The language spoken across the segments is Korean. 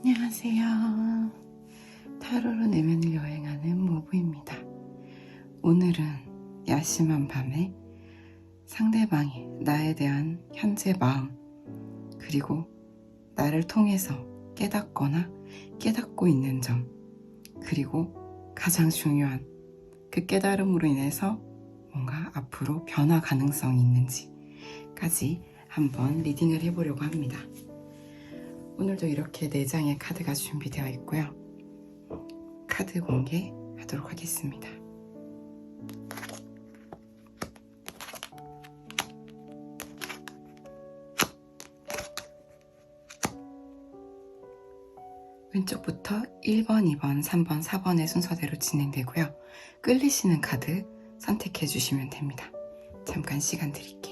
안녕하세요. 타로로 내면을 여행하는 모부입니다. 오늘은 야심한 밤에 상대방이 나에 대한 현재 마음, 그리고 나를 통해서 깨닫거나 깨닫고 있는 점, 그리고 가장 중요한 그 깨달음으로 인해서 뭔가 앞으로 변화 가능성이 있는지까지 한번 리딩을 해보려고 합니다. 오늘도 이렇게 4장의 카드가 준비되어 있고요. 카드 공개하도록 하겠습니다. 왼쪽부터 1번, 2번, 3번, 4번의 순서대로 진행되고요. 끌리시는 카드 선택해 주시면 됩니다. 잠깐 시간 드릴게요.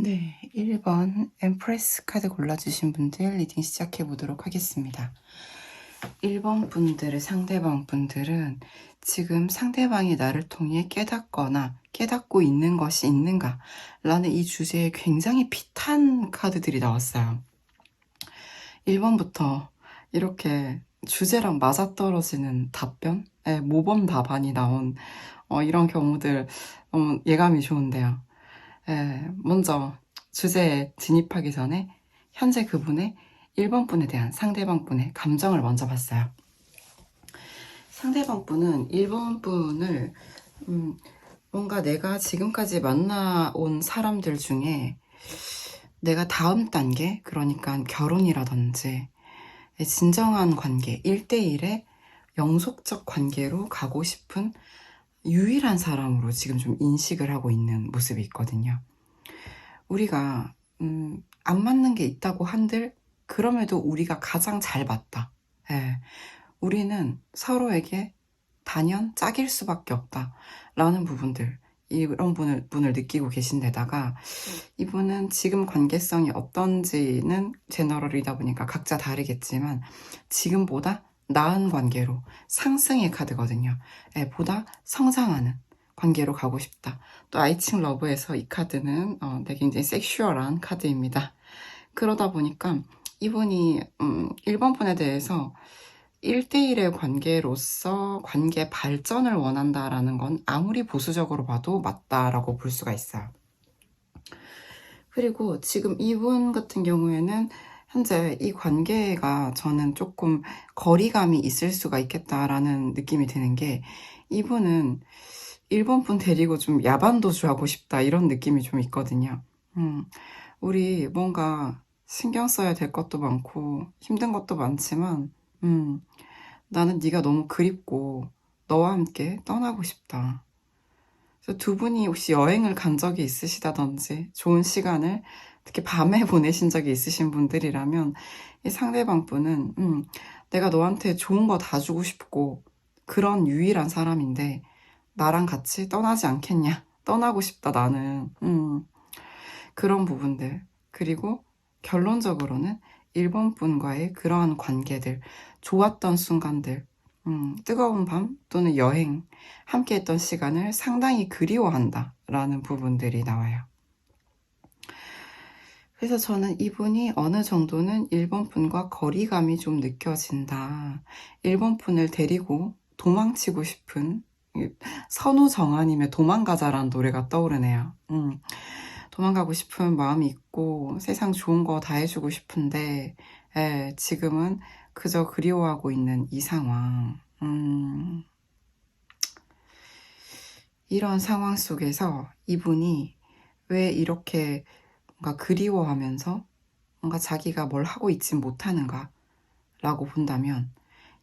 네, 1번 엠프레스 카드 골라주신 분들 리딩 시작해 보도록 하겠습니다. 1번 분들의 상대방 분들은 지금 상대방이 나를 통해 깨닫거나 깨닫고 있는 것이 있는가 라는 이 주제에 굉장히 핏한 카드들이 나왔어요. 1번부터 이렇게 주제랑 맞아떨어지는 답변? 모범 답안이 나온 이런 경우들 너무 예감이 좋은데요. 먼저 주제에 진입하기 전에 현재 그분의 1번 분에 대한 상대방 분의 감정을 먼저 봤어요. 상대방 분은 1번 분을 뭔가 내가 지금까지 만나온 사람들 중에 내가 다음 단계, 그러니까 결혼이라든지 진정한 관계, 1대1의 영속적 관계로 가고 싶은 유일한 사람으로 지금 좀 인식을 하고 있는 모습이 있거든요. 우리가 안 맞는 게 있다고 한들 그럼에도 우리가 가장 잘 맞다. 우리는 서로에게 단연 짝일 수밖에 없다 라는 부분들, 이런 분을 느끼고 계신 데다가 이분은 지금 관계성이 어떤지는 제너럴이다 보니까 각자 다르겠지만 지금보다 나은 관계로, 상승의 카드거든요. 보다 성장하는 관계로 가고 싶다. 또 아이칭 러브에서 이 카드는 되게 굉장히 섹슈얼한 카드입니다. 그러다 보니까 이분이 1번 분에 대해서 1대1의 관계로서 관계 발전을 원한다라는 건 아무리 보수적으로 봐도 맞다라고 볼 수가 있어요. 그리고 지금 이분 같은 경우에는 현재 이 관계가 저는 조금 거리감이 있을 수가 있겠다라는 느낌이 드는 게, 이분은 1번 분 데리고 좀 야반도주하고 싶다 이런 느낌이 좀 있거든요. 우리 뭔가 신경 써야 될 것도 많고 힘든 것도 많지만 나는 네가 너무 그립고 너와 함께 떠나고 싶다. 그래서 두 분이 혹시 여행을 간 적이 있으시다든지 좋은 시간을 특히 밤에 보내신 적이 있으신 분들이라면 이 상대방 분은 내가 너한테 좋은 거 다 주고 싶고 그런 유일한 사람인데 나랑 같이 떠나지 않겠냐, 떠나고 싶다 나는, 그런 부분들. 그리고 결론적으로는 1번 분과의 그러한 관계들, 좋았던 순간들, 뜨거운 밤 또는 여행, 함께 했던 시간을 상당히 그리워한다 라는 부분들이 나와요. 그래서 저는 이분이 어느 정도는 1번 분과 거리감이 좀 느껴진다. 1번 분을 데리고 도망치고 싶은, 선우정아님의 도망가자라는 노래가 떠오르네요. 도망가고 싶은 마음이 있고 세상 좋은 거 다 해주고 싶은데 지금은 그저 그리워하고 있는 이 상황. 이런 상황 속에서 이분이 왜 이렇게 뭔가 그리워하면서 뭔가 자기가 뭘 하고 있진 못하는가 라고 본다면,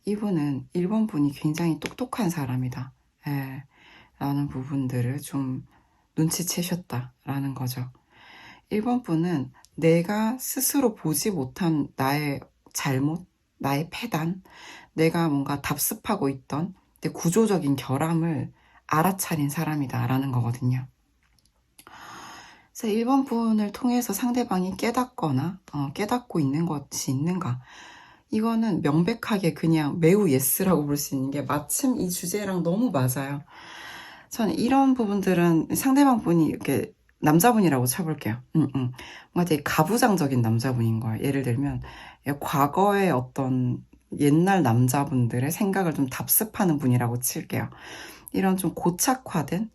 이분은 1번 분이 굉장히 똑똑한 사람이다 라는 부분들을 좀 눈치채셨다라는 거죠. 1번 분은 내가 스스로 보지 못한 나의 잘못, 나의 패단, 내가 뭔가 답습하고 있던 내 구조적인 결함을 알아차린 사람이다 라는 거거든요. 그래서 1번 분을 통해서 상대방이 깨닫거나 깨닫고 있는 것이 있는가, 이거는 명백하게 그냥 매우 예스라고 볼 수 있는 게 마침 이 주제랑 너무 맞아요. 저는 이런 부분들은 상대방 분이 이렇게 남자분이라고 쳐볼게요. 뭔가 되게 가부장적인 남자분인 거예요. 예를 들면 과거의 어떤 옛날 남자분들의 생각을 좀 답습하는 분이라고 칠게요. 이런 좀 고착화된,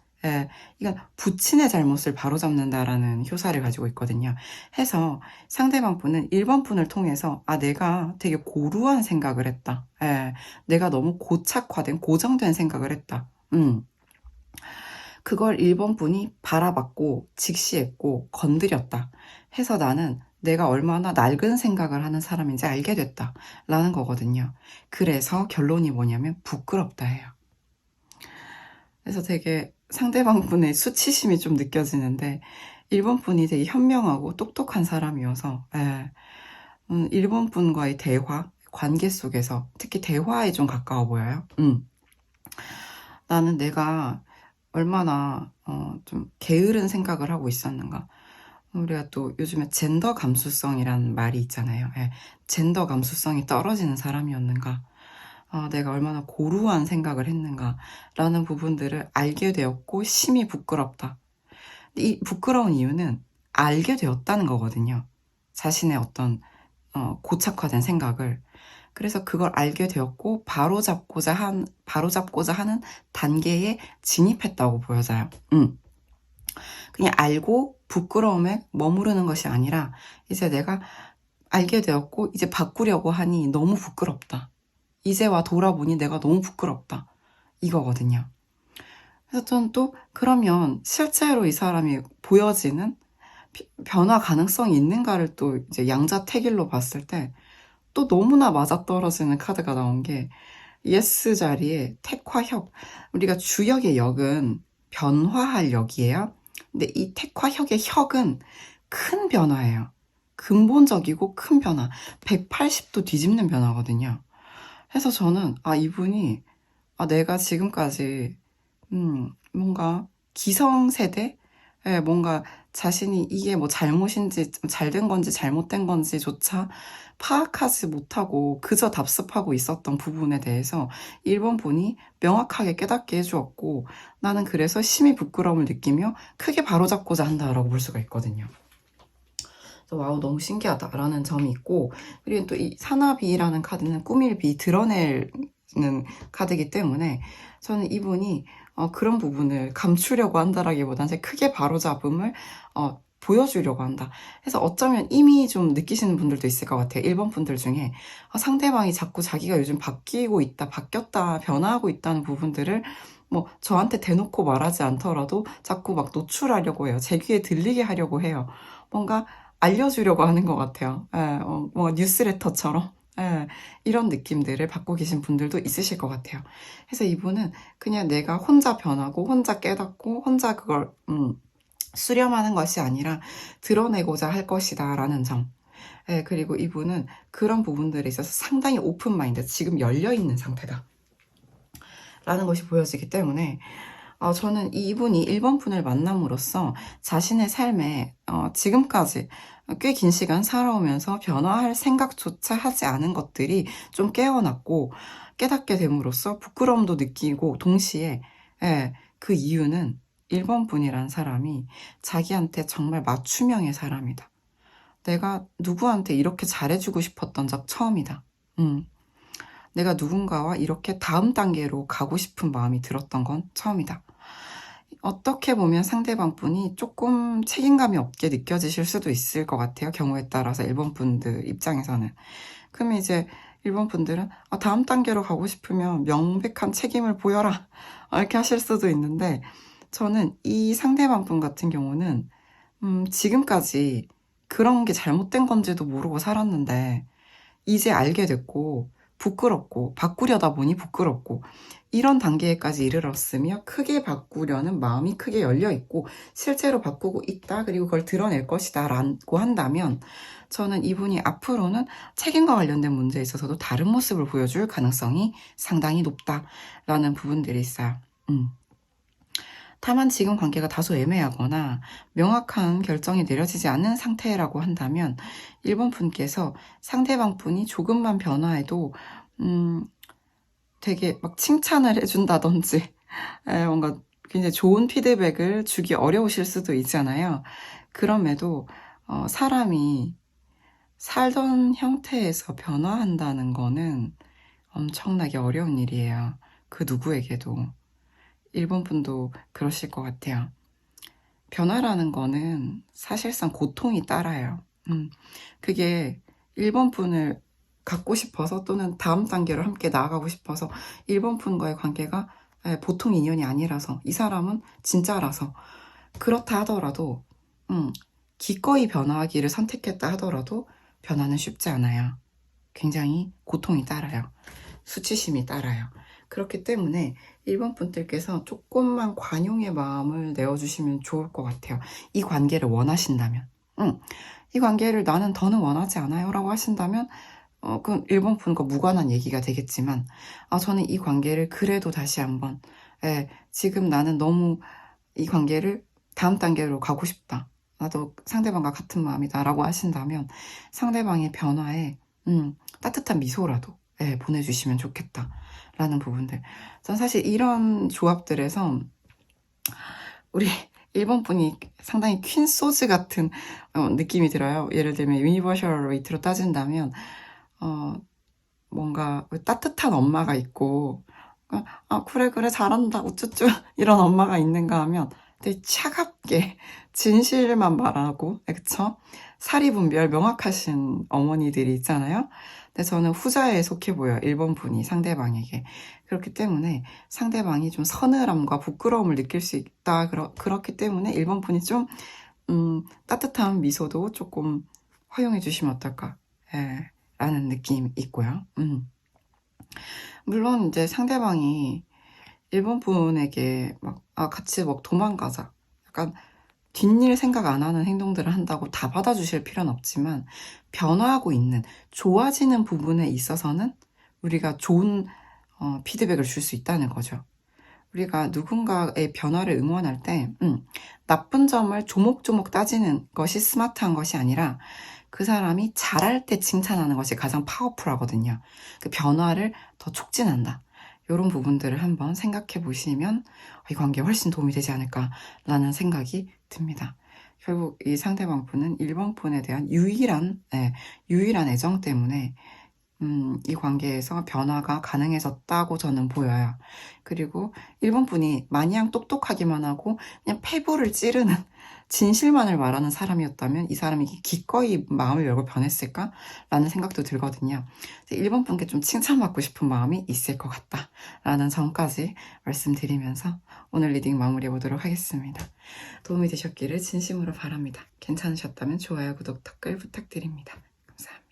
이건 부친의 잘못을 바로잡는다라는 효사를 가지고 있거든요. 해서 상대방 분은 1번 분을 통해서 내가 되게 고루한 생각을 했다. 내가 너무 고착화된, 고정된 생각을 했다. 그걸 1번 분이 바라봤고 직시했고 건드렸다 해서 나는 내가 얼마나 낡은 생각을 하는 사람인지 알게 됐다 라는 거거든요. 그래서 결론이 뭐냐면 부끄럽다 해요. 그래서 되게 상대방 분의 수치심이 좀 느껴지는데 1번 분이 되게 현명하고 똑똑한 사람이어서 1번 분과의 대화, 관계 속에서 특히 대화에 좀 가까워 보여요. 나는 내가 얼마나 좀 게으른 생각을 하고 있었는가. 우리가 또 요즘에 젠더 감수성이라는 말이 있잖아요. 젠더 감수성이 떨어지는 사람이었는가. 내가 얼마나 고루한 생각을 했는가라는 부분들을 알게 되었고 심히 부끄럽다. 이 부끄러운 이유는 알게 되었다는 거거든요. 자신의 어떤 고착화된 생각을. 그래서 그걸 알게 되었고 바로잡고자 하는 단계에 진입했다고 보여져요. 그냥 알고 부끄러움에 머무르는 것이 아니라 이제 내가 알게 되었고 이제 바꾸려고 하니 너무 부끄럽다. 이제 와 돌아보니 내가 너무 부끄럽다. 이거거든요. 그래서 저는 또 그러면 실제로 이 사람이 보여지는 변화 가능성이 있는가를 또 이제 양자택일로 봤을 때 또 너무나 맞아떨어지는 카드가 나온 게 예스 자리에 택화혁. 우리가 주역의 역은 변화할 역이에요. 근데 이 택화혁의 혁은 큰 변화예요. 근본적이고 큰 변화. 180도 뒤집는 변화거든요. 그래서 저는 이분이 내가 지금까지 뭔가 기성세대? 뭔가 자신이 이게 뭐 잘못인지 잘된 건지 잘못된 건지조차 파악하지 못하고 그저 답습하고 있었던 부분에 대해서 1번 분이 명확하게 깨닫게 해주었고 나는 그래서 심히 부끄러움을 느끼며 크게 바로잡고자 한다라고 볼 수가 있거든요. 와우, 너무 신기하다라는 점이 있고, 그리고 또 이 사나비라는 카드는 꾸밀 비, 드러내는 카드이기 때문에 저는 이분이 그런 부분을 감추려고 한다라기보다는 크게 바로잡음을 보여주려고 한다. 그래서 어쩌면 이미 좀 느끼시는 분들도 있을 것 같아요. 1번 분들 중에 상대방이 자꾸 자기가 요즘 바뀌고 있다, 바뀌었다, 변화하고 있다는 부분들을 뭐 저한테 대놓고 말하지 않더라도 자꾸 막 노출하려고 해요. 제 귀에 들리게 하려고 해요. 뭔가 알려주려고 하는 것 같아요. 뭔가 뉴스레터처럼. 이런 느낌들을 받고 계신 분들도 있으실 것 같아요. 그래서 이분은 그냥 내가 혼자 변하고 혼자 깨닫고 혼자 그걸 수렴하는 것이 아니라 드러내고자 할 것이다 라는 점. 그리고 이분은 그런 부분들에 있어서 상당히 오픈마인드, 지금 열려있는 상태다 라는 것이 보여지기 때문에 저는 이분이 1번 분을 만남으로써 자신의 삶에 지금까지 꽤 긴 시간 살아오면서 변화할 생각조차 하지 않은 것들이 좀 깨어났고 깨닫게 됨으로써 부끄러움도 느끼고 동시에 그 이유는 1번 분이란 사람이 자기한테 정말 맞춤형의 사람이다. 내가 누구한테 이렇게 잘해주고 싶었던 적 처음이다. 내가 누군가와 이렇게 다음 단계로 가고 싶은 마음이 들었던 건 처음이다. 어떻게 보면 상대방 분이 조금 책임감이 없게 느껴지실 수도 있을 것 같아요. 경우에 따라서 1번 분들 입장에서는. 그러면 이제 1번 분들은 다음 단계로 가고 싶으면 명백한 책임을 보여라. 이렇게 하실 수도 있는데 저는 이 상대방 분 같은 경우는 지금까지 그런 게 잘못된 건지도 모르고 살았는데 이제 알게 됐고 부끄럽고 바꾸려다 보니 부끄럽고 이런 단계까지 이르렀으며 크게 바꾸려는 마음이 크게 열려있고 실제로 바꾸고 있다, 그리고 그걸 드러낼 것이다 라고 한다면 저는 이분이 앞으로는 책임과 관련된 문제에 있어서도 다른 모습을 보여줄 가능성이 상당히 높다라는 부분들이 있어요. 다만 지금 관계가 다소 애매하거나 명확한 결정이 내려지지 않는 상태라고 한다면 1번 분께서 상대방 분이 조금만 변화해도 되게 막 칭찬을 해준다든지 뭔가 굉장히 좋은 피드백을 주기 어려우실 수도 있잖아요. 그럼에도 사람이 살던 형태에서 변화한다는 거는 엄청나게 어려운 일이에요. 그 누구에게도. 1번 분도 그러실 것 같아요. 변화라는 거는 사실상 고통이 따라요. 그게 1번 분을 갖고 싶어서 또는 다음 단계로 함께 나아가고 싶어서 1번 분과의 관계가 보통 인연이 아니라서, 이 사람은 진짜라서 그렇다 하더라도 기꺼이 변화하기를 선택했다 하더라도 변화는 쉽지 않아요. 굉장히 고통이 따라요. 수치심이 따라요. 그렇기 때문에 1번 분들께서 조금만 관용의 마음을 내어주시면 좋을 것 같아요. 이 관계를 원하신다면. 이 관계를 나는 더는 원하지 않아요 라고 하신다면 그건 1번 분과 무관한 얘기가 되겠지만 저는 이 관계를 그래도 다시 한번 지금 나는 너무 이 관계를 다음 단계로 가고 싶다. 나도 상대방과 같은 마음이다 라고 하신다면 상대방의 변화에 따뜻한 미소라도 네, 보내주시면 좋겠다라는 부분들. 전 사실 이런 조합들에서 우리 일본 분이 상당히 퀸 소즈 같은 느낌이 들어요. 예를 들면 유니버셜 웨이트로 따진다면 뭔가 따뜻한 엄마가 있고 그래 그래 잘한다 우쭈쭈 이런 엄마가 있는가 하면 되게 차갑게 진실만 말하고 그쵸? 사리분별 명확하신 어머니들이 있잖아요. 근데 저는 후자에 속해 보여요. 일본 분이 상대방에게. 그렇기 때문에 상대방이 좀 서늘함과 부끄러움을 느낄 수 있다. 그렇기 때문에 일본 분이 좀 따뜻한 미소도 조금 허용해 주시면 어떨까 라는 느낌이 있고요. 물론 이제 상대방이 일본 분에게 같이 도망가자 약간 뒷일 생각 안 하는 행동들을 한다고 다 받아주실 필요는 없지만 변화하고 있는 좋아지는 부분에 있어서는 우리가 좋은 피드백을 줄 수 있다는 거죠. 우리가 누군가의 변화를 응원할 때 나쁜 점을 조목조목 따지는 것이 스마트한 것이 아니라 그 사람이 잘할 때 칭찬하는 것이 가장 파워풀하거든요. 그 변화를 더 촉진한다. 이런 부분들을 한번 생각해 보시면 이 관계에 훨씬 도움이 되지 않을까라는 생각이 듭니다. 결국 이 상대방 분은 일본 분에 대한 유일한 애정 때문에 이 관계에서 변화가 가능해졌다고 저는 보여요. 그리고 일본 분이 마냥 똑똑하기만 하고 그냥 패부를 찌르는 진실만을 말하는 사람이었다면 이 사람이 기꺼이 마음을 열고 변했을까? 라는 생각도 들거든요. 일본 분께 좀 칭찬받고 싶은 마음이 있을 것 같다. 라는 점까지 말씀드리면서 오늘 리딩 마무리해 보도록 하겠습니다. 도움이 되셨기를 진심으로 바랍니다. 괜찮으셨다면 좋아요, 구독, 댓글 부탁드립니다. 감사합니다.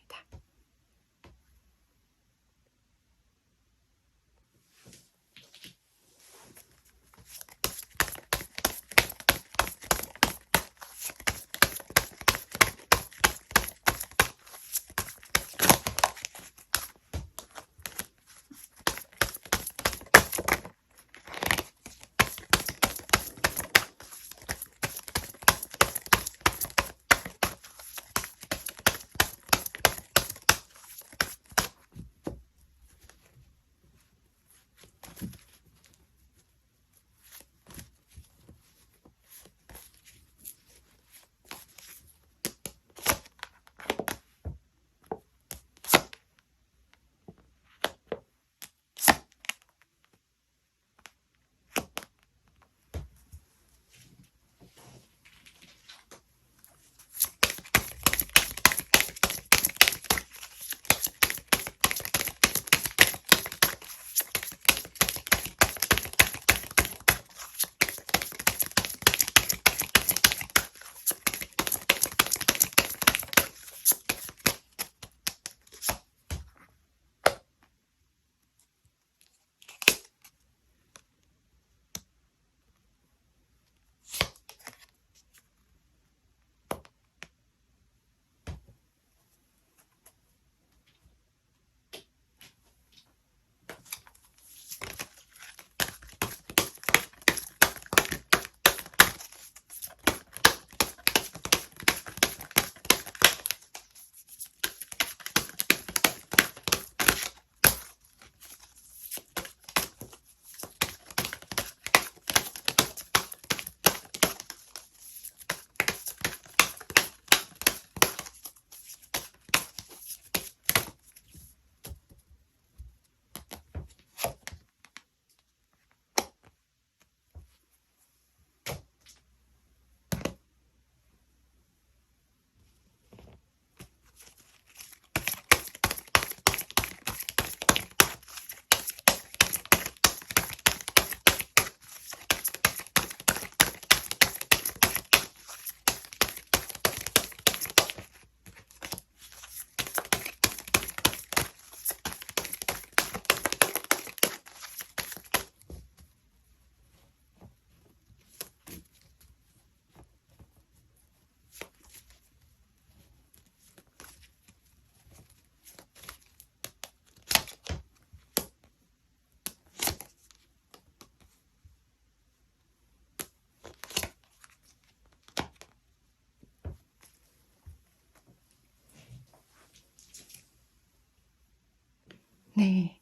네.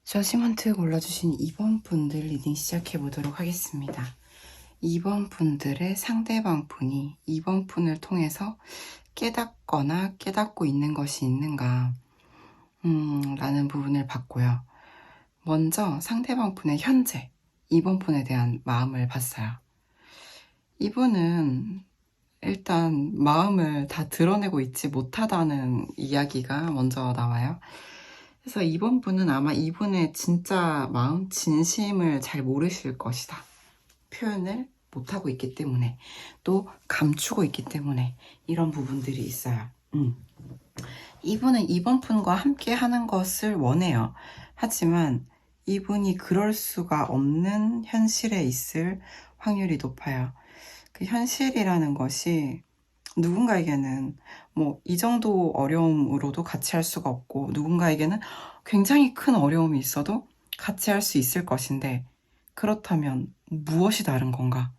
저지먼트 골라주신 2번 분들 리딩 시작해 보도록 하겠습니다. 2번 분들의 상대방 분이 2번 분을 통해서 깨닫거나 깨닫고 있는 것이 있는가 라는 부분을 봤고요. 먼저 상대방 분의 현재 2번 분에 대한 마음을 봤어요. 이분은 일단 마음을 다 드러내고 있지 못하다는 이야기가 먼저 나와요. 그래서 이번 분은 아마 이분의 진짜 마음, 진심을 잘 모르실 것이다. 표현을 못하고 있기 때문에, 또 감추고 있기 때문에 이런 부분들이 있어요. 이분은 이번 분과 함께 하는 것을 원해요. 하지만 이분이 그럴 수가 없는 현실에 있을 확률이 높아요. 그 현실이라는 것이 누군가에게는 뭐 이 정도 어려움으로도 같이 할 수가 없고, 누군가에게는 굉장히 큰 어려움이 있어도 같이 할 수 있을 것인데, 그렇다면 무엇이 다른 건가?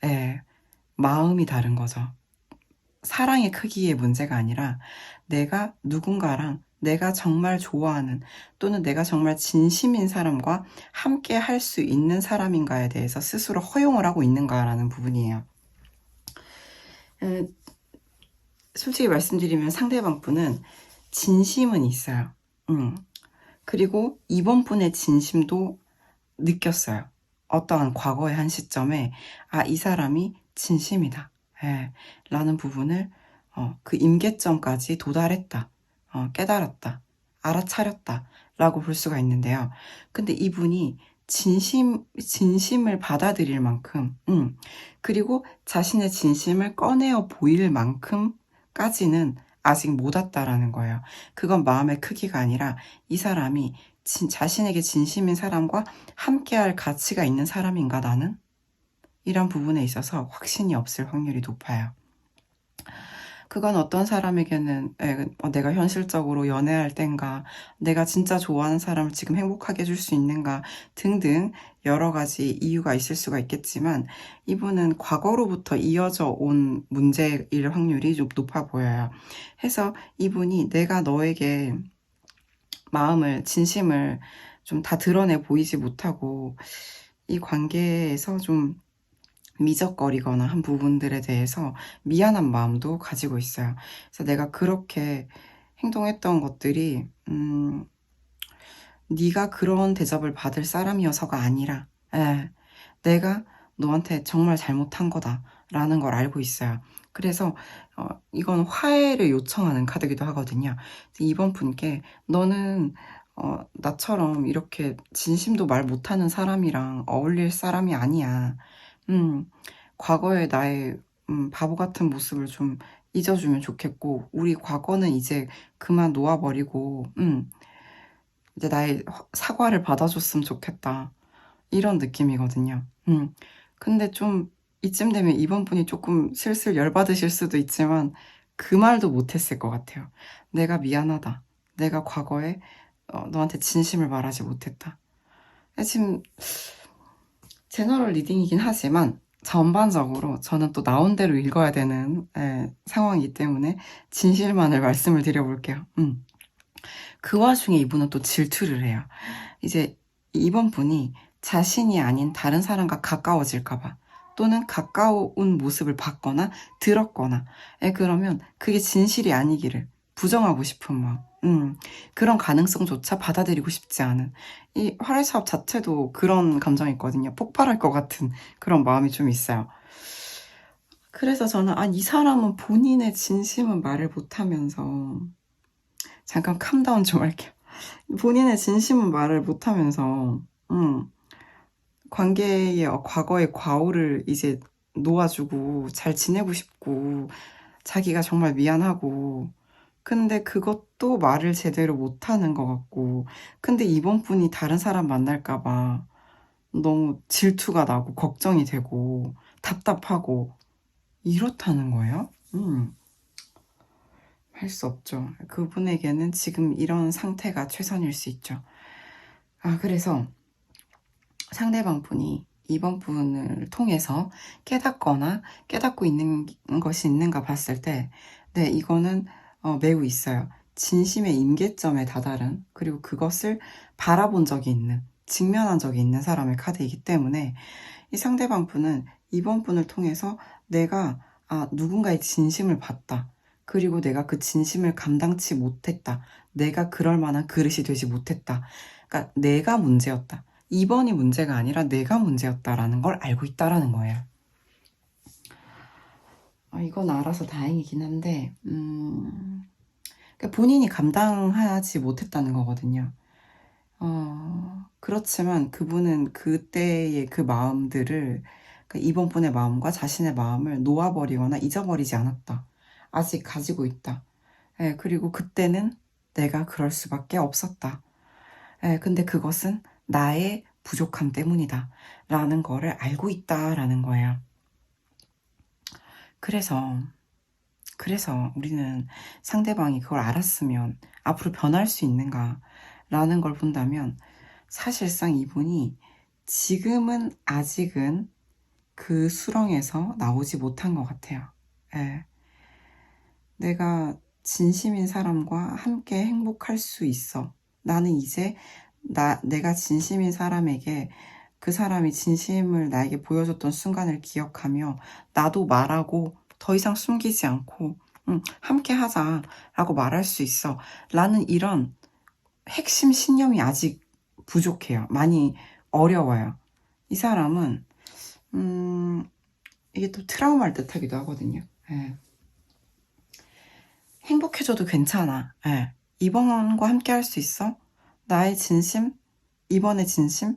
예, 마음이 다른 거죠. 사랑의 크기의 문제가 아니라 내가 누군가랑 내가 정말 좋아하는, 또는 내가 정말 진심인 사람과 함께 할 수 있는 사람인가에 대해서 스스로 허용을 하고 있는가라는 부분이에요. 솔직히 말씀드리면 상대방 분은 진심은 있어요. 그리고 이번 분의 진심도 느꼈어요. 어떠한 과거의 한 시점에 이 사람이 진심이다. 라는 부분을 그 임계점까지 도달했다. 깨달았다. 알아차렸다. 라고 볼 수가 있는데요. 근데 이분이 진심을 받아들일 만큼, 그리고 자신의 진심을 꺼내어 보일 만큼까지는 아직 못 왔다라는 거예요. 그건 마음의 크기가 아니라 이 사람이 자신에게 진심인 사람과 함께할 가치가 있는 사람인가 나는? 이런 부분에 있어서 확신이 없을 확률이 높아요. 그건 어떤 사람에게는 내가 현실적으로 연애할 땐가, 내가 진짜 좋아하는 사람을 지금 행복하게 해줄 수 있는가 등등 여러 가지 이유가 있을 수가 있겠지만, 이분은 과거로부터 이어져 온 문제일 확률이 좀 높아 보여요. 해서 이분이 내가 너에게 마음을, 진심을 좀 다 드러내 보이지 못하고 이 관계에서 좀 미적거리거나 한 부분들에 대해서 미안한 마음도 가지고 있어요. 그래서 내가 그렇게 행동했던 것들이 네가 그런 대접을 받을 사람이어서가 아니라 내가 너한테 정말 잘못한 거다라는 걸 알고 있어요. 그래서 이건 화해를 요청하는 카드기도 하거든요. 이번 분께 너는 나처럼 이렇게 진심도 말 못하는 사람이랑 어울릴 사람이 아니야. 과거의 나의 바보 같은 모습을 좀 잊어주면 좋겠고, 우리 과거는 이제 그만 놓아버리고 이제 나의 사과를 받아줬으면 좋겠다. 이런 느낌이거든요. 근데 좀 이쯤 되면 이번 분이 조금 슬슬 열받으실 수도 있지만 그 말도 못했을 것 같아요. 내가 미안하다. 내가 과거에 너한테 진심을 말하지 못했다. 지금 제너럴 리딩이긴 하지만 전반적으로 저는 또 나온 대로 읽어야 되는 상황이기 때문에 진실만을 말씀을 드려볼게요. 그 와중에 이분은 또 질투를 해요. 이제 이번 분이 자신이 아닌 다른 사람과 가까워질까봐, 또는 가까운 모습을 봤거나 들었거나, 그러면 그게 진실이 아니기를 부정하고 싶은 마음, 그런 가능성조차 받아들이고 싶지 않은, 이 화살삽 자체도 그런 감정이 있거든요. 폭발할 것 같은 그런 마음이 좀 있어요. 그래서 저는 이 사람은 본인의 진심은 말을 못하면서, 잠깐 캄다운 좀 할게요. 본인의 진심은 말을 못하면서 관계의 과거의 과오를 이제 놓아주고 잘 지내고 싶고 자기가 정말 미안하고, 근데 그것도 말을 제대로 못하는 것 같고, 근데 이번 분이 다른 사람 만날까 봐 너무 질투가 나고 걱정이 되고 답답하고 이렇다는 거예요. 할 수 없죠. 그분에게는 지금 이런 상태가 최선일 수 있죠. 그래서 상대방 분이 이번 분을 통해서 깨닫거나 깨닫고 있는 것이 있는가 봤을 때, 네, 이거는 매우 있어요. 진심의 임계점에 다다른, 그리고 그것을 바라본 적이 있는, 직면한 적이 있는 사람의 카드이기 때문에 이 상대방 분은 이번 분을 통해서 내가 누군가의 진심을 봤다. 그리고 내가 그 진심을 감당치 못했다. 내가 그럴 만한 그릇이 되지 못했다. 그러니까 내가 문제였다. 이번이 문제가 아니라 내가 문제였다라는 걸 알고 있다라는 거예요. 이건 알아서 다행이긴 한데 그러니까 본인이 감당하지 못했다는 거거든요. 그렇지만 그분은 그때의 그 마음들을, 그러니까 이번 분의 마음과 자신의 마음을 놓아버리거나 잊어버리지 않았다. 아직 가지고 있다. 예, 그리고 그때는 내가 그럴 수밖에 없었다. 예, 근데 그것은 나의 부족함 때문이다. 라는 거를 알고 있다라는 거예요. 그래서 우리는 상대방이 그걸 알았으면 앞으로 변할 수 있는가 라는 걸 본다면 사실상 이분이 지금은 아직은 그 수렁에서 나오지 못한 것 같아요. 예. 내가 진심인 사람과 함께 행복할 수 있어. 나는 이제 내가 진심인 사람에게 그 사람이 진심을 나에게 보여줬던 순간을 기억하며 나도 말하고 더 이상 숨기지 않고 함께 하자라고 말할 수 있어 라는 이런 핵심 신념이 아직 부족해요. 많이 어려워요. 이 사람은 이게 또 트라우마를 뜻하기도 하거든요. 예. 행복해져도 괜찮아. 예. 이번과 함께 할 수 있어? 나의 진심? 이번의 진심?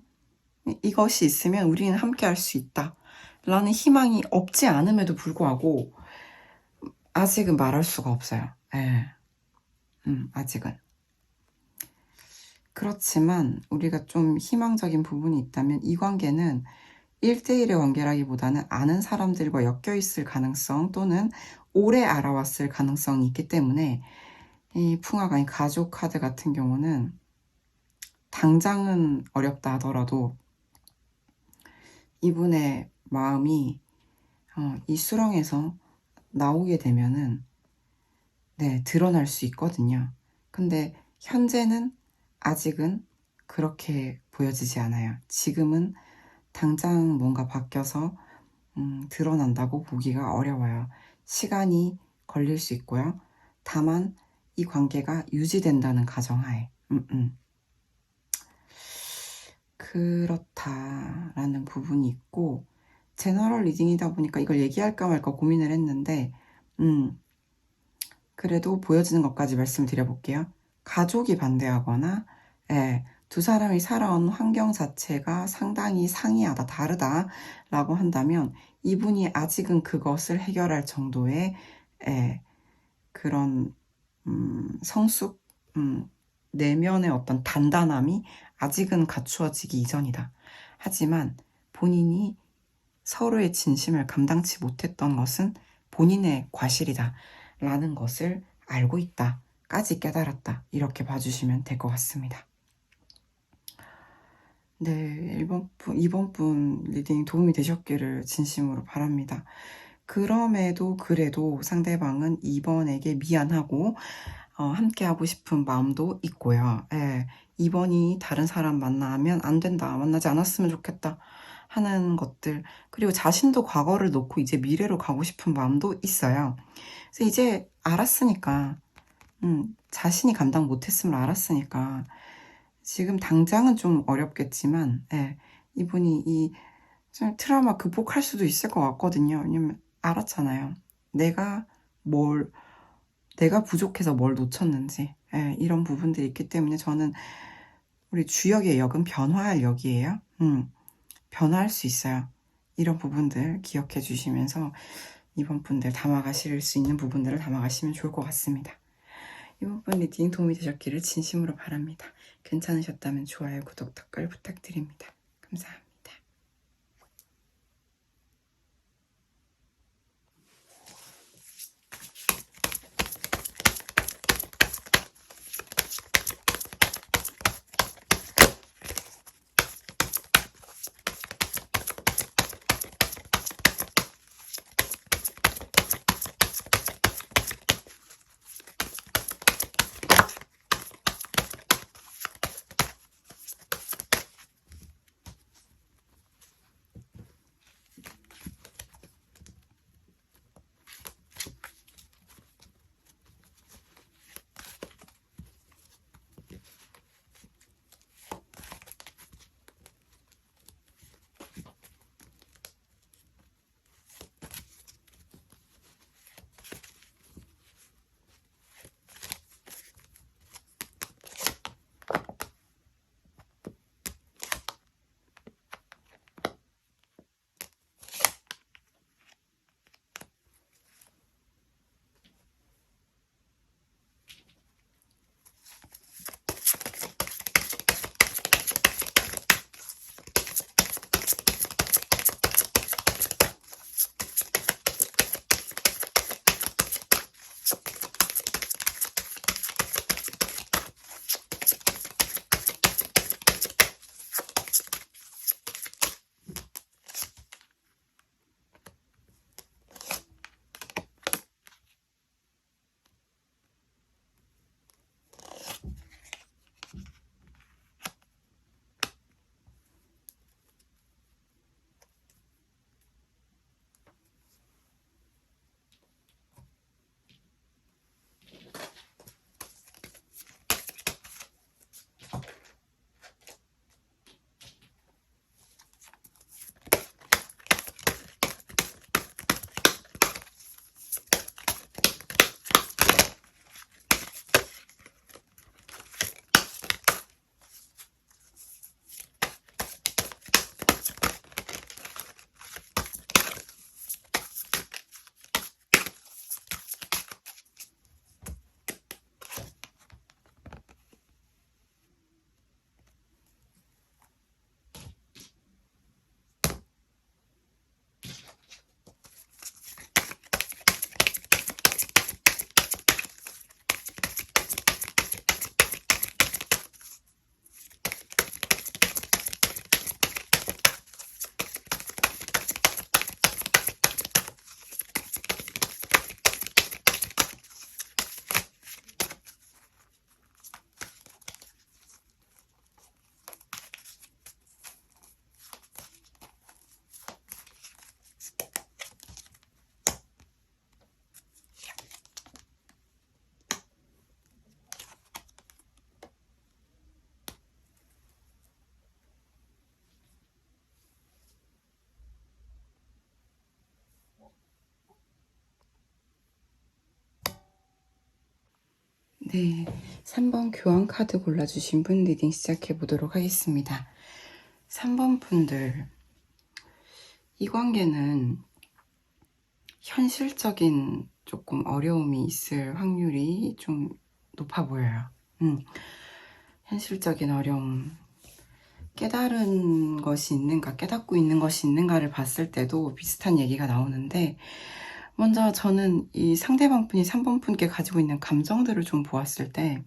이것이 있으면 우리는 함께 할 수 있다. 라는 희망이 없지 않음에도 불구하고 아직은 말할 수가 없어요. 예. 아직은. 그렇지만 우리가 좀 희망적인 부분이 있다면 이 관계는 1대1의 관계라기보다는 아는 사람들과 엮여 있을 가능성 또는 오래 알아왔을 가능성이 있기 때문에 이 풍화가 가족 카드 같은 경우는 당장은 어렵다 하더라도 이분의 마음이 이 수렁에서 나오게 되면은 드러날 수 있거든요. 근데 현재는 아직은 그렇게 보여지지 않아요. 지금은 당장 뭔가 바뀌어서 드러난다고 보기가 어려워요. 시간이 걸릴 수 있고요. 다만 이 관계가 유지된다는 가정하에 그렇다라는 부분이 있고, 제너럴 리딩이다 보니까 이걸 얘기할까 말까 고민을 했는데 그래도 보여지는 것까지 말씀드려볼게요. 가족이 반대하거나 두 사람이 살아온 환경 자체가 상당히 상이하다, 다르다 라고 한다면 이분이 아직은 그것을 해결할 정도의 그런 성숙, 내면의 어떤 단단함이 아직은 갖추어지기 이전이다. 하지만 본인이 서로의 진심을 감당치 못했던 것은 본인의 과실이다 라는 것을 알고 있다 까지 깨달았다, 이렇게 봐주시면 될 것 같습니다. 네, 이번 분 리딩 도움이 되셨기를 진심으로 바랍니다. 그럼에도 그래도 상대방은 이번에게 미안하고 함께하고 싶은 마음도 있고요. 이번이 다른 사람 만나면 안 된다, 만나지 않았으면 좋겠다 하는 것들, 그리고 자신도 과거를 놓고 이제 미래로 가고 싶은 마음도 있어요. 그래서 이제 알았으니까 자신이 감당 못했음을 알았으니까 지금 당장은 좀 어렵겠지만 이분이 이 트라우마 극복할 수도 있을 것 같거든요. 왜냐면 알았잖아요. 내가 부족해서 뭘 놓쳤는지 이런 부분들이 있기 때문에 저는 우리 주역의 역은 변화할 역이에요. 변화할 수 있어요. 이런 부분들 기억해 주시면서 이번 분들 담아가실 수 있는 부분들을 담아가시면 좋을 것 같습니다. 이번 분 리딩 도움이 되셨기를 진심으로 바랍니다. 괜찮으셨다면 좋아요, 구독, 댓글 부탁드립니다. 감사합니다. 네, 3번 교환 카드 골라주신 분 리딩 시작해 보도록 하겠습니다. 3번 분들, 이 관계는 현실적인 조금 어려움이 있을 확률이 좀 높아 보여요. 현실적인 어려움, 깨달은 것이 있는가, 깨닫고 있는 것이 있는가를 봤을 때도 비슷한 얘기가 나오는데, 먼저 저는 이 상대방 분이 3번 분께 가지고 있는 감정들을 좀 보았을 때,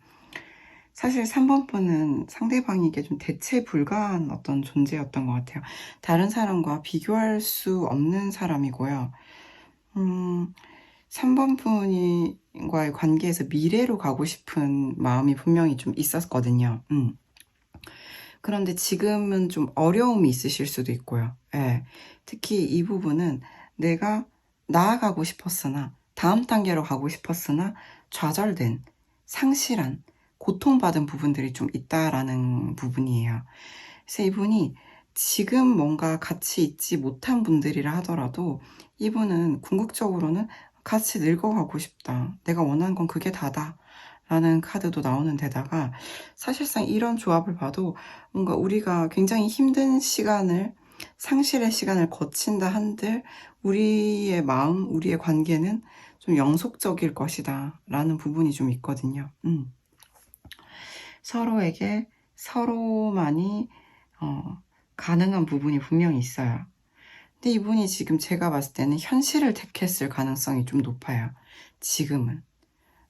사실 3번 분은 상대방에게 좀 대체 불가한 어떤 존재였던 것 같아요. 다른 사람과 비교할 수 없는 사람이고요. 3번 분과의 관계에서 미래로 가고 싶은 마음이 분명히 좀 있었거든요. 그런데 지금은 좀 어려움이 있으실 수도 있고요. 예. 특히 이 부분은 내가 나아가고 싶었으나, 다음 단계로 가고 싶었으나 좌절된, 상실한, 고통받은 부분들이 좀 있다라는 부분이에요. 그래서 이분이 지금 뭔가 같이 있지 못한 분들이라 하더라도 이분은 궁극적으로는 같이 늙어가고 싶다. 내가 원하는 건 그게 다다. 라는 카드도 나오는 데다가 사실상 이런 조합을 봐도 뭔가 우리가 굉장히 힘든 시간을, 상실의 시간을 거친다 한들 우리의 마음, 우리의 관계는 좀 영속적일 것이다 라는 부분이 좀 있거든요. 서로에게 서로만이 가능한 부분이 분명히 있어요. 근데 이분이 지금 제가 봤을 때는 현실을 택했을 가능성이 좀 높아요. 지금은.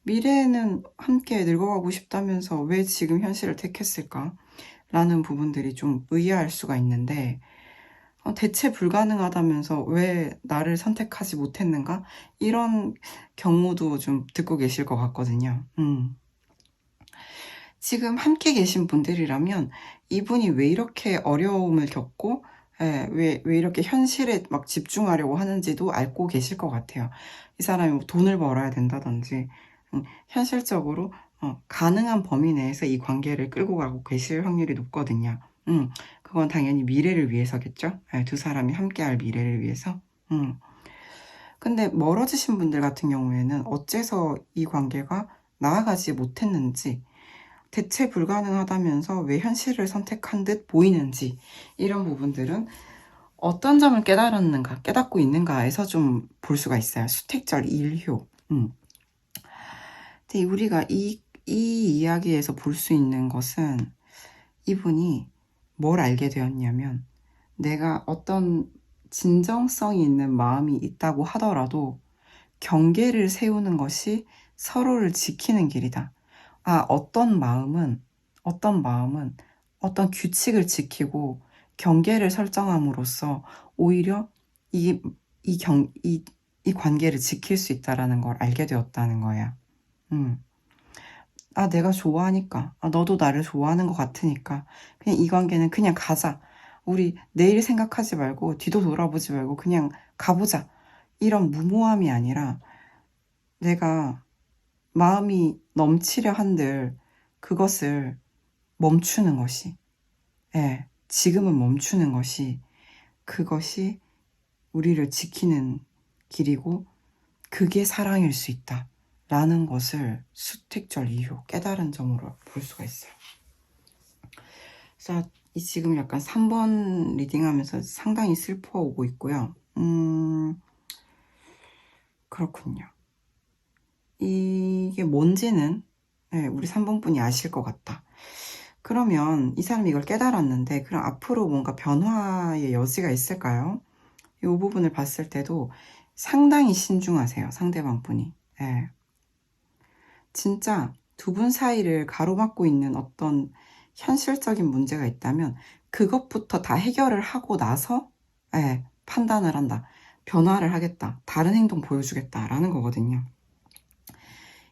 미래에는 함께 늙어가고 싶다면서 왜 지금 현실을 택했을까? 라는 부분들이 좀 의아할 수가 있는데, 대체 불가능하다면서 왜 나를 선택하지 못했는가? 이런 경우도 좀 듣고 계실 것 같거든요. 지금 함께 계신 분들이라면 이분이 왜 이렇게 어려움을 겪고 왜 이렇게 현실에 막 집중하려고 하는지도 알고 계실 것 같아요. 이 사람이 뭐 돈을 벌어야 된다든지 현실적으로 가능한 범위 내에서 이 관계를 끌고 가고 계실 확률이 높거든요. 그건 당연히 미래를 위해서겠죠. 두 사람이 함께할 미래를 위해서. 근데 멀어지신 분들 같은 경우에는 어째서 이 관계가 나아가지 못했는지, 대체 불가능하다면서 왜 현실을 선택한 듯 보이는지, 이런 부분들은 어떤 점을 깨달았는가, 깨닫고 있는가에서 좀 볼 수가 있어요. 수택절 1효. 근데 우리가 이 이야기에서 볼 수 있는 것은 이분이 뭘 알게 되었냐면, 내가 어떤 진정성이 있는 마음이 있다고 하더라도 경계를 세우는 것이 서로를 지키는 길이다. 어떤 마음은 어떤 규칙을 지키고 경계를 설정함으로써 오히려 이 관계를 지킬 수 있다라는 걸 알게 되었다는 거야. 내가 좋아하니까, 너도 나를 좋아하는 것 같으니까, 그냥 이 관계는 그냥 가자. 우리 내일 생각하지 말고, 뒤도 돌아보지 말고, 그냥 가보자. 이런 무모함이 아니라, 내가 마음이 넘치려 한들, 그것을 멈추는 것이, 지금은 멈추는 것이, 그것이 우리를 지키는 길이고, 그게 사랑일 수 있다. 라는 것을 수택절 이후 깨달은 점으로 볼 수가 있어요. 그래서 지금 약간 3번 리딩하면서 상당히 슬퍼오고 있고요. 그렇군요. 이게 뭔지는 우리 3번 분이 아실 것 같다. 그러면 이 사람이 이걸 깨달았는데 그럼 앞으로 뭔가 변화의 여지가 있을까요? 이 부분을 봤을 때도 상당히 신중하세요. 상대방 분이. 진짜 두 분 사이를 가로막고 있는 어떤 현실적인 문제가 있다면 그것부터 다 해결을 하고 나서 판단을 한다. 변화를 하겠다. 다른 행동 보여주겠다라는 거거든요.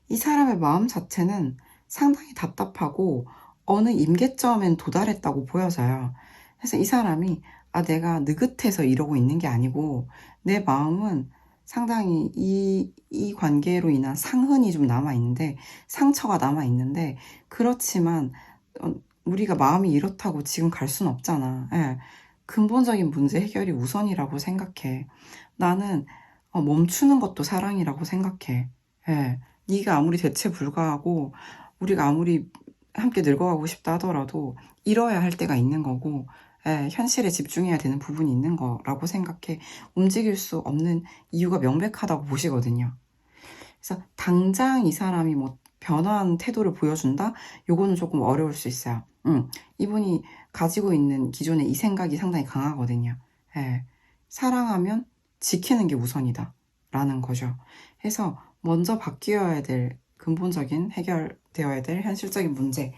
이 사람의 마음 자체는 상당히 답답하고 어느 임계점엔 도달했다고 보여져요. 그래서 이 사람이 내가 느긋해서 이러고 있는 게 아니고 내 마음은 상당히 이 관계로 인한 상흔이 좀 남아있는데, 상처가 남아있는데, 그렇지만 우리가 마음이 이렇다고 지금 갈 순 없잖아. 근본적인 문제 해결이 우선이라고 생각해. 나는 멈추는 것도 사랑이라고 생각해. 네가 아무리 대체 불가하고 우리가 아무리 함께 늙어가고 싶다 하더라도 이뤄야 할 때가 있는 거고, 현실에 집중해야 되는 부분이 있는 거라고 생각해 움직일 수 없는 이유가 명백하다고 보시거든요. 그래서 당장 이 사람이 뭐 변화한 태도를 보여준다? 요거는 조금 어려울 수 있어요. 이분이 가지고 있는 기존의 이 생각이 상당히 강하거든요. 사랑하면 지키는 게 우선이다 라는 거죠. 해서 먼저 바뀌어야 될 근본적인 해결되어야 될 현실적인 문제,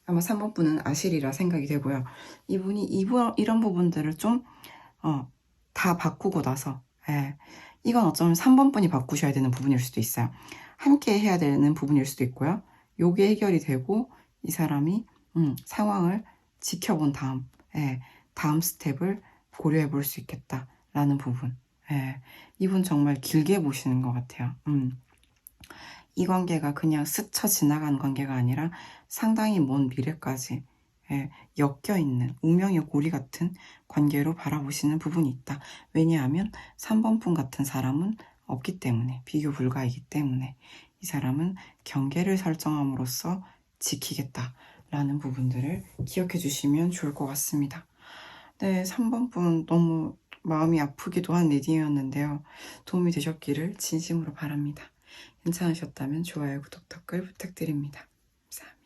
아마 3번 분은 아실이라 생각이 되고요. 이분이 이런 부분들을 좀 다 바꾸고 나서, 이건 어쩌면 3번 분이 바꾸셔야 되는 부분일 수도 있어요. 함께 해야 되는 부분일 수도 있고요. 요게 해결이 되고 이 사람이 상황을 지켜본 다음, 다음 스텝을 고려해 볼 수 있겠다라는 부분. 이분 정말 길게 보시는 것 같아요. 이 관계가 그냥 스쳐 지나간 관계가 아니라 상당히 먼 미래까지 엮여있는 운명의 고리 같은 관계로 바라보시는 부분이 있다. 왜냐하면 3번 분 같은 사람은 없기 때문에, 비교 불가이기 때문에 이 사람은 경계를 설정함으로써 지키겠다라는 부분들을 기억해 주시면 좋을 것 같습니다. 네, 3번 분 너무 마음이 아프기도 한 리딩이었는데요. 도움이 되셨기를 진심으로 바랍니다. 괜찮으셨다면 좋아요, 구독, 댓글 부탁드립니다. 감사합니다.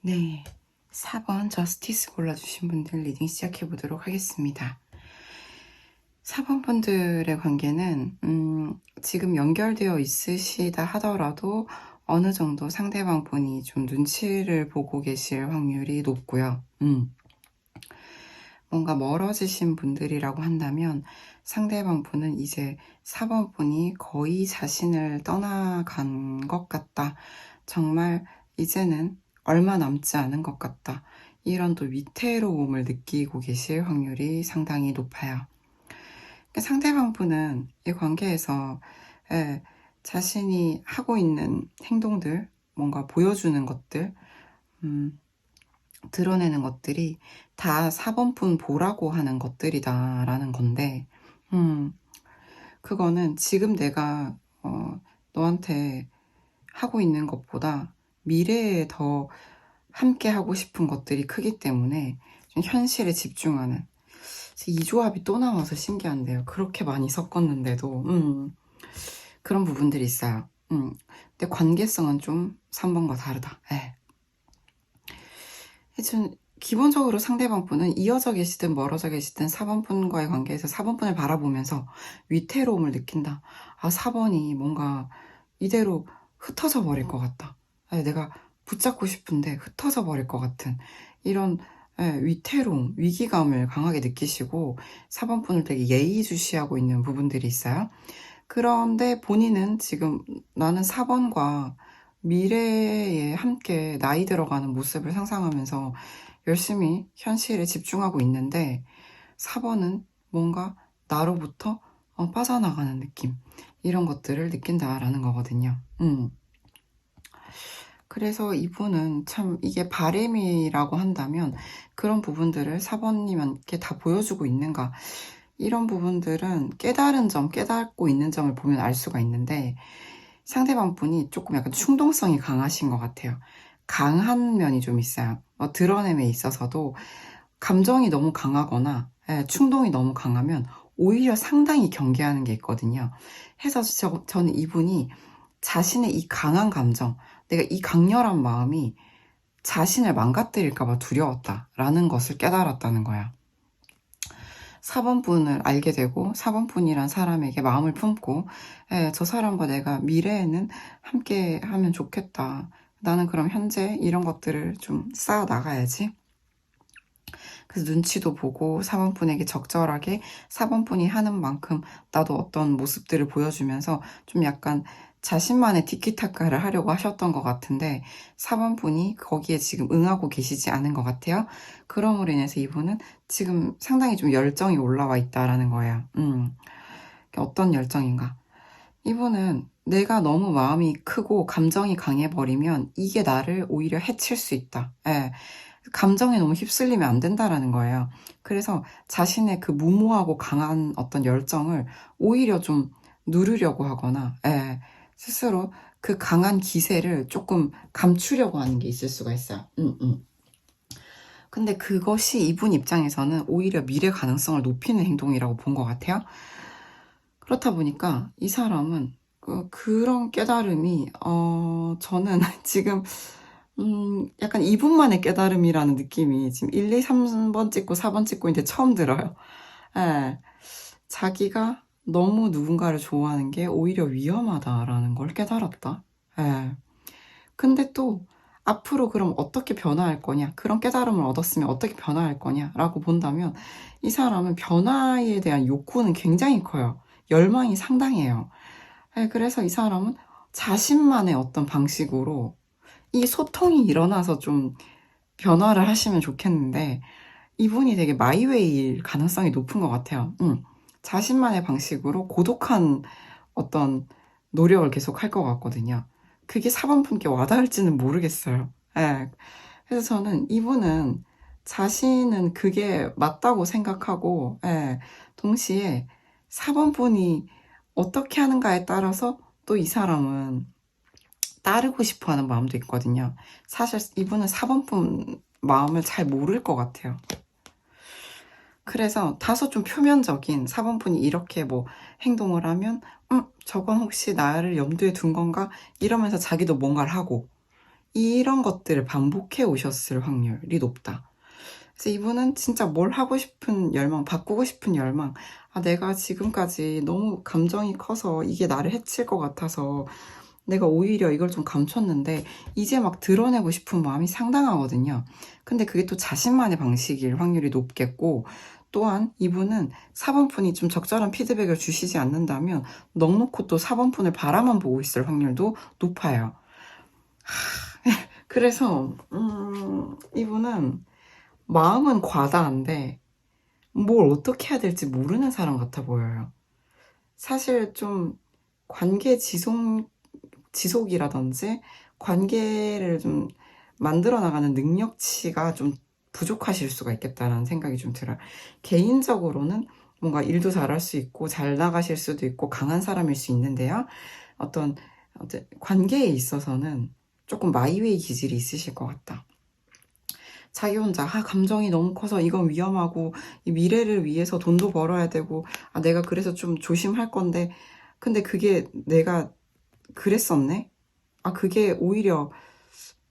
네, 4번 저스티스 골라주신 분들 리딩 시작해 보도록 하겠습니다. 4번 분들의 관계는 지금 연결되어 있으시다 하더라도 어느 정도 상대방 분이 좀 눈치를 보고 계실 확률이 높고요. 뭔가 멀어지신 분들이라고 한다면 상대방 분은 이제 4번 분이 거의 자신을 떠나간 것 같다. 정말 이제는 얼마 남지 않은 것 같다. 이런 또 위태로움을 느끼고 계실 확률이 상당히 높아요. 상대방분은 이 관계에서 자신이 하고 있는 행동들, 뭔가 보여주는 것들, 드러내는 것들이 다 4번분 보라고 하는 것들이다라는 건데, 그거는 지금 내가 너한테 하고 있는 것보다 미래에 더 함께 하고 싶은 것들이 크기 때문에 좀 현실에 집중하는, 이 조합이 또 나와서 신기한데요. 그렇게 많이 섞었는데도 그런 부분들이 있어요. 근데 관계성은 좀 3번과 다르다. 전 기본적으로 상대방분은 이어져 계시든 멀어져 계시든 4번분과의 관계에서 4번분을 바라보면서 위태로움을 느낀다. 4번이 뭔가 이대로 흩어져 버릴 것 같다. 내가 붙잡고 싶은데 흩어져 버릴 것 같은 이런 위태로움, 위기감을 강하게 느끼시고 4번분을 되게 예의주시하고 있는 부분들이 있어요. 그런데 본인은 지금 나는 4번과 미래에 함께 나이 들어가는 모습을 상상하면서 열심히 현실에 집중하고 있는데 4번은 뭔가 나로부터 빠져나가는 느낌, 이런 것들을 느낀다라는 거거든요. 그래서 이분은 참 이게 바램이라고 한다면 그런 부분들을 4번님한테 다 보여주고 있는가, 이런 부분들은 깨달은 점, 깨닫고 있는 점을 보면 알 수가 있는데 상대방 분이 조금 약간 충동성이 강하신 것 같아요. 강한 면이 좀 있어요. 드러냄에 있어서도 감정이 너무 강하거나 충동이 너무 강하면 오히려 상당히 경계하는 게 있거든요. 해서 저는 이분이 자신의 이 강한 감정, 내가 이 강렬한 마음이 자신을 망가뜨릴까봐 두려웠다라는 것을 깨달았다는 거야. 4번분을 알게 되고 4번분이란 사람에게 마음을 품고 저 사람과 내가 미래에는 함께 하면 좋겠다. 나는 그럼 현재 이런 것들을 좀 쌓아 나가야지. 그래서 눈치도 보고 4번분에게 적절하게 4번분이 하는 만큼 나도 어떤 모습들을 보여주면서 좀 약간 자신만의 티키타카를 하려고 하셨던 것 같은데 4번분이 거기에 지금 응하고 계시지 않은 것 같아요. 그럼으로 인해서 이분은 지금 상당히 좀 열정이 올라와 있다라는 거예요. 어떤 열정인가? 이분은 내가 너무 마음이 크고 감정이 강해버리면 이게 나를 오히려 해칠 수 있다. 감정에 너무 휩쓸리면 안 된다라는 거예요. 그래서 자신의 그 무모하고 강한 어떤 열정을 오히려 좀 누르려고 하거나, 스스로 그 강한 기세를 조금 감추려고 하는 게 있을 수가 있어요. 근데 그것이 이분 입장에서는 오히려 미래 가능성을 높이는 행동이라고 본 것 같아요. 그렇다 보니까 이 사람은 그런 깨달음이 저는 지금 약간 이분만의 깨달음이라는 느낌이 지금 1, 2, 3번 찍고 4번 찍고 이제 처음 들어요. 자기가 너무 누군가를 좋아하는 게 오히려 위험하다라는 걸 깨달았다. 근데 또 앞으로 그럼 어떻게 변화할 거냐, 그런 깨달음을 얻었으면 어떻게 변화할 거냐라고 본다면 이 사람은 변화에 대한 욕구는 굉장히 커요. 열망이 상당해요. 그래서 이 사람은 자신만의 어떤 방식으로 이 소통이 일어나서 좀 변화를 하시면 좋겠는데 이분이 되게 마이웨이일 가능성이 높은 것 같아요. 자신만의 방식으로 고독한 어떤 노력을 계속 할 것 같거든요. 그게 4번분께 와닿을지는 모르겠어요. 그래서 저는 이분은 자신은 그게 맞다고 생각하고 동시에 4번분이 어떻게 하는가에 따라서 또 이 사람은 따르고 싶어 하는 마음도 있거든요. 사실 이분은 4번분 마음을 잘 모를 것 같아요. 그래서 다소 좀 표면적인 4번분이 이렇게 뭐 행동을 하면 저건 혹시 나를 염두에 둔 건가? 이러면서 자기도 뭔가를 하고 이런 것들을 반복해 오셨을 확률이 높다. 그래서 이분은 진짜 뭘 하고 싶은 열망, 바꾸고 싶은 열망, 내가 지금까지 너무 감정이 커서 이게 나를 해칠 것 같아서 내가 오히려 이걸 좀 감췄는데 이제 막 드러내고 싶은 마음이 상당하거든요. 근데 그게 또 자신만의 방식일 확률이 높겠고, 또한 이분은 4번분이 좀 적절한 피드백을 주시지 않는다면 넉넉히 또 4번분을 바라만 보고 있을 확률도 높아요. 그래서 이분은 마음은 과다한데 뭘 어떻게 해야 될지 모르는 사람 같아 보여요. 사실 좀 관계 지속이라든지 관계를 좀 만들어 나가는 능력치가 좀 부족하실 수가 있겠다라는 생각이 좀 들어요. 개인적으로는 뭔가 일도 잘할 수 있고 잘 나가실 수도 있고 강한 사람일 수 있는데요. 어떤 관계에 있어서는 조금 마이웨이 기질이 있으실 것 같다. 자기 혼자 감정이 너무 커서 이건 위험하고 이 미래를 위해서 돈도 벌어야 되고 내가 그래서 좀 조심할 건데 근데 그게 내가 그랬었네? 그게 오히려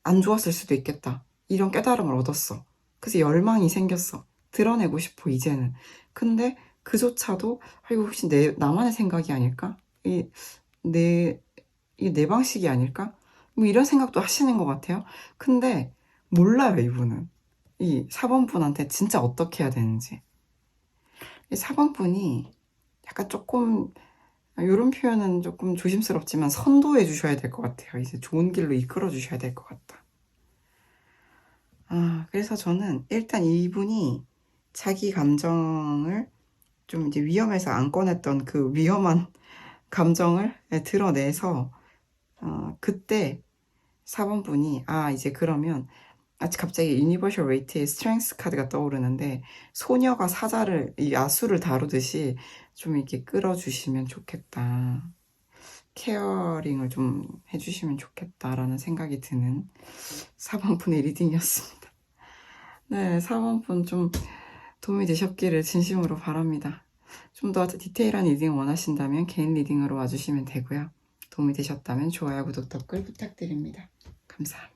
안 좋았을 수도 있겠다. 이런 깨달음을 얻었어. 그래서 열망이 생겼어. 드러내고 싶어, 이제는. 근데 그조차도, 이거 혹시 나만의 생각이 아닐까? 내, 이게 내 방식이 아닐까? 뭐 이런 생각도 하시는 것 같아요. 근데 몰라요, 이분은. 이 4번분한테 진짜 어떻게 해야 되는지. 이 4번분이 약간 조금 이런 표현은 조금 조심스럽지만 선도해 주셔야 될 것 같아요. 이제 좋은 길로 이끌어 주셔야 될 것 같다. 그래서 저는 일단 이분이 자기 감정을 좀 이제 위험해서 안 꺼냈던 그 위험한 감정을 드러내서 그때 4번분이 이제 그러면 갑자기 유니버셜 웨이트의 스트렝스 카드가 떠오르는데 소녀가 사자를 이 야수를 다루듯이 좀 이렇게 끌어주시면 좋겠다. 케어링을 좀 해주시면 좋겠다라는 생각이 드는 4번분의 리딩이었습니다. 네, 4번분 좀 도움이 되셨기를 진심으로 바랍니다. 좀 더 디테일한 리딩을 원하신다면 개인 리딩으로 와주시면 되고요. 도움이 되셨다면 좋아요, 구독, 댓글 부탁드립니다. 감사합니다.